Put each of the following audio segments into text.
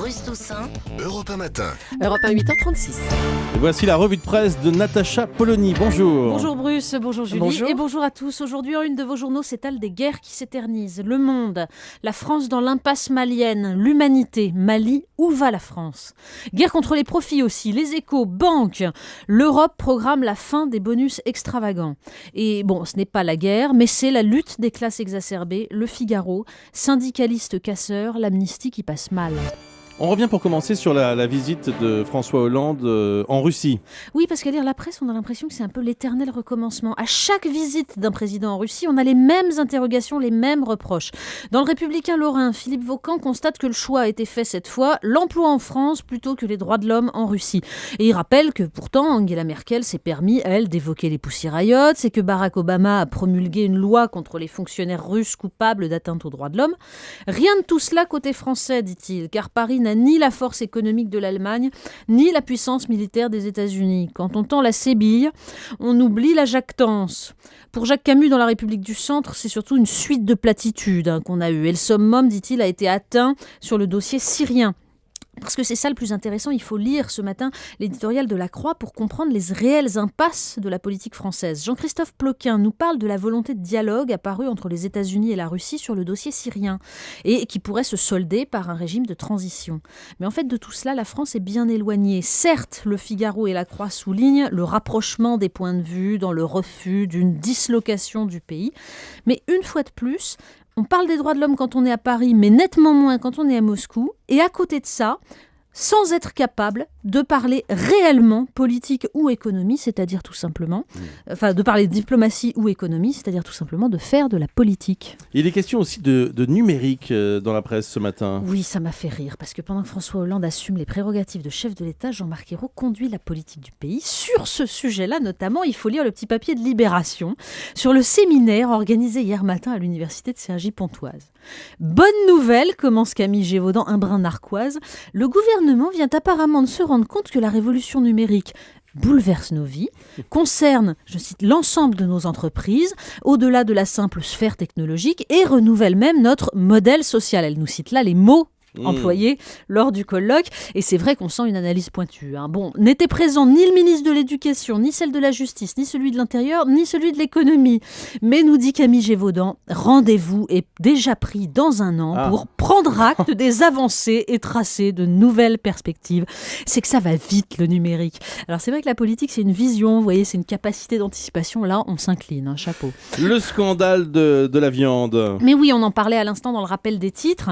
Bruce Toussaint. Europe 1 matin. Europe 1, 8h36. Et voici la revue de presse de Natacha Polony. Bonjour. Bonjour Bruce, bonjour Julie Bonjour. et bonjour à tous. Aujourd'hui, en une de vos journaux s'étalent des guerres qui s'éternisent. Le Monde, la France dans l'impasse malienne, l'humanité, Mali, où va la France? Guerre contre les profits aussi, les Échos, banques. L'Europe programme la fin des bonus extravagants. Et bon, ce n'est pas la guerre, mais c'est la lutte des classes exacerbées. Le Figaro, syndicalistes casseurs, l'amnistie qui passe mal. On revient pour commencer sur la visite de François Hollande en Russie. Oui, parce qu'à lire la presse, on a l'impression que c'est un peu l'éternel recommencement. À chaque visite d'un président en Russie, on a les mêmes interrogations, les mêmes reproches. Dans le Républicain lorrain, Philippe Vaucan constate que le choix a été fait cette fois, l'emploi en France plutôt que les droits de l'homme en Russie. Et il rappelle que pourtant, Angela Merkel s'est permis, elle, d'évoquer les Pussy Riots, et que Barack Obama a promulgué une loi contre les fonctionnaires russes coupables d'atteinte aux droits de l'homme. Rien de tout cela côté français, dit-il, car Paris n'a ni la force économique de l'Allemagne, ni la puissance militaire des États-Unis. Quand on tend la sébille, on oublie la jactance. Pour Jacques Camus, dans La République du Centre, c'est surtout une suite de platitudes qu'on a eues. Et le summum, dit-il, a été atteint sur le dossier syrien. Parce que c'est ça le plus intéressant, il faut lire ce matin l'éditorial de La Croix pour comprendre les réelles impasses de la politique française. Jean-Christophe Ploquin nous parle de la volonté de dialogue apparue entre les États-Unis et la Russie sur le dossier syrien et qui pourrait se solder par un régime de transition. Mais en fait, de tout cela, la France est bien éloignée. Certes, Le Figaro et La Croix soulignent le rapprochement des points de vue dans le refus d'une dislocation du pays. Mais une fois de plus, on parle des droits de l'homme quand on est à Paris, mais nettement moins quand on est à Moscou. Et à côté de ça, sans être capable de parler réellement politique ou économie, c'est-à-dire tout simplement, de parler diplomatie ou économie, c'est-à-dire tout simplement de faire de la politique. Il est question aussi de numérique dans la presse ce matin. Oui, ça m'a fait rire, parce que pendant que François Hollande assume les prérogatives de chef de l'État, Jean-Marc Ayrault conduit la politique du pays. Sur ce sujet-là, notamment, il faut lire le petit papier de Libération sur le séminaire organisé hier matin à l'université de Cergy-Pontoise. Bonne nouvelle, commence Camille Gévaudan, un brin narquoise, le gouvernement vient apparemment de se rendre compte que la révolution numérique bouleverse nos vies, concerne, je cite, l'ensemble de nos entreprises, au-delà de la simple sphère technologique, et renouvelle même notre modèle social. Elle nous cite là les mots employés lors du colloque, et c'est vrai qu'on sent une analyse pointue. Bon, n'était présent ni le ministre de l'Éducation, ni celle de la Justice, ni celui de l'Intérieur, ni celui de l'Économie. Mais nous dit Camille Gévaudan, rendez-vous est déjà pris dans un an pour prendre acte des avancées et tracer de nouvelles perspectives. C'est que ça va vite, le numérique. Alors c'est vrai que la politique, c'est une vision, vous voyez, c'est une capacité d'anticipation. Là, on s'incline, chapeau. Le scandale de la viande. Mais oui, on en parlait à l'instant dans le rappel des titres.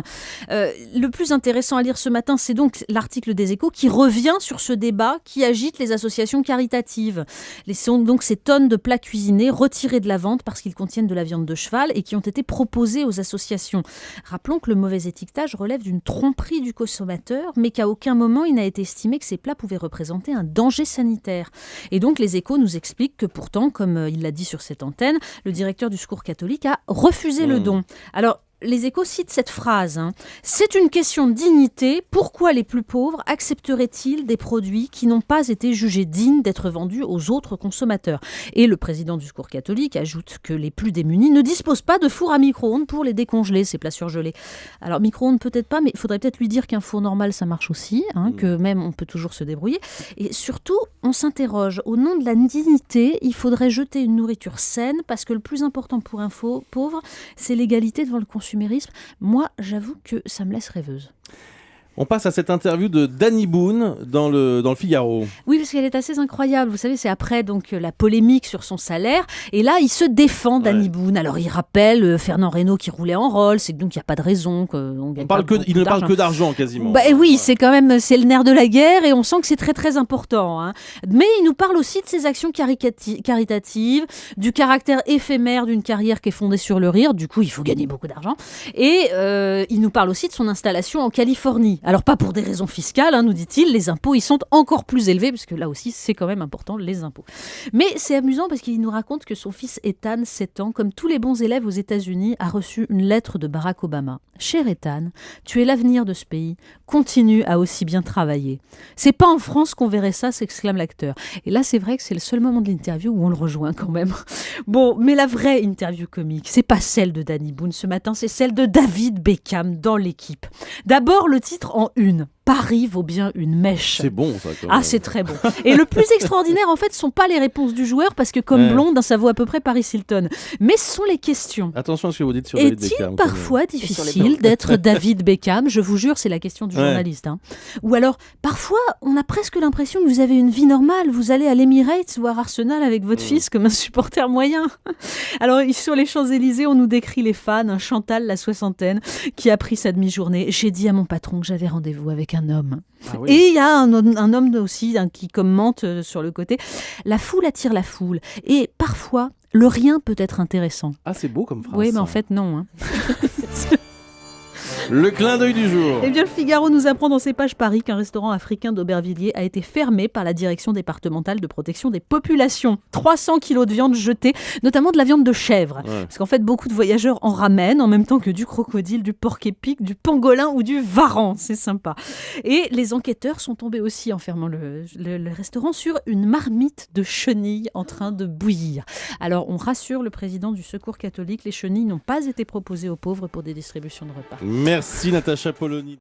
Le plus intéressant à lire ce matin, c'est donc l'article des Échos qui revient sur ce débat qui agite les associations caritatives. Sont donc ces tonnes de plats cuisinés retirés de la vente parce qu'ils contiennent de la viande de cheval et qui ont été proposés aux associations. Rappelons que le mauvais étiquetage relève d'une tromperie du consommateur, mais qu'à aucun moment il n'a été estimé que ces plats pouvaient représenter un danger sanitaire. Et donc les Échos nous expliquent que pourtant, comme il l'a dit sur cette antenne, le directeur du Secours catholique a refusé le don. Alors, les Échos citent cette phrase. C'est une question de dignité. Pourquoi les plus pauvres accepteraient-ils des produits qui n'ont pas été jugés dignes d'être vendus aux autres consommateurs? Et le président du Secours catholique ajoute que les plus démunis ne disposent pas de four à micro-ondes pour les décongeler, ces plats surgelés. Alors, micro-ondes peut-être pas, mais il faudrait peut-être lui dire qu'un four normal, ça marche aussi, que même on peut toujours se débrouiller. Et surtout, on s'interroge. Au nom de la dignité, il faudrait jeter une nourriture saine parce que le plus important pour un pauvre, c'est l'égalité devant le consumérisme. Moi, j'avoue que ça me laisse rêveuse. On passe à cette interview de Danny Boone dans le Figaro. Oui, parce qu'elle est assez incroyable. Vous savez, c'est après donc la polémique sur son salaire. Et là, il se défend, Danny Boone. Alors, il rappelle Fernand Reynaud qui roulait en Rolls. Et donc, il n'y a pas de raison qu'on gagne il ne parle que d'argent, quasiment. Oui, c'est quand même c'est le nerf de la guerre. Et on sent que c'est très, très important. Mais il nous parle aussi de ses actions caritatives, du caractère éphémère d'une carrière qui est fondée sur le rire. Du coup, il faut gagner beaucoup d'argent. Et il nous parle aussi de son installation en Californie. Alors pas pour des raisons fiscales, nous dit-il, les impôts ils sont encore plus élevés, parce que là aussi c'est quand même important les impôts. Mais c'est amusant parce qu'il nous raconte que son fils Ethan, 7 ans, comme tous les bons élèves aux États-Unis, a reçu une lettre de Barack Obama. Cher Ethan, tu es l'avenir de ce pays, continue à aussi bien travailler. C'est pas en France qu'on verrait ça, s'exclame l'acteur. Et là c'est vrai que c'est le seul moment de l'interview où on le rejoint quand même. Bon, mais la vraie interview comique, c'est pas celle de Danny Boone ce matin, c'est celle de David Beckham dans L'Équipe. D'abord le titre en une. Paris vaut bien une mèche. C'est bon ça. Quand Ah, même. c'est très bon. Et le plus extraordinaire, en fait, ce sont pas les réponses du joueur, parce que comme blonde, ça vaut à peu près Paris Hilton. Mais ce sont les questions. Attention à ce que vous dites sur David Est-il Beckham. parfois difficile d'être David Beckham? Je vous jure, c'est la question du journaliste. Ou alors, parfois, on a presque l'impression que vous avez une vie normale. Vous allez à l'Emirates voir Arsenal avec votre fils comme un supporter moyen. Alors, sur les Champs-Élysées, on nous décrit les fans. Chantal, la soixantaine, qui a pris sa demi-journée. J'ai dit à mon patron que j'avais rendez-vous avec un homme. Ah oui. Et il y a un homme aussi qui commente sur le côté. La foule attire la foule. Et parfois, le rien peut être intéressant. Ah, c'est beau comme phrase. Oui, mais ça. en fait, non. Le clin d'œil du jour. Eh bien, le Figaro nous apprend dans ses pages Paris qu'un restaurant africain d'Aubervilliers a été fermé par la direction départementale de protection des populations. 300 kilos de viande jetée, notamment de la viande de chèvre. Ouais. Parce qu'en fait, beaucoup de voyageurs en ramènent, en même temps que du crocodile, du porc-épic, du pangolin ou du varan. C'est sympa. Et les enquêteurs sont tombés aussi, en fermant le restaurant, sur une marmite de chenilles en train de bouillir. Alors, on rassure le président du Secours catholique, les chenilles n'ont pas été proposées aux pauvres pour des distributions de repas. Merci Natacha Polony.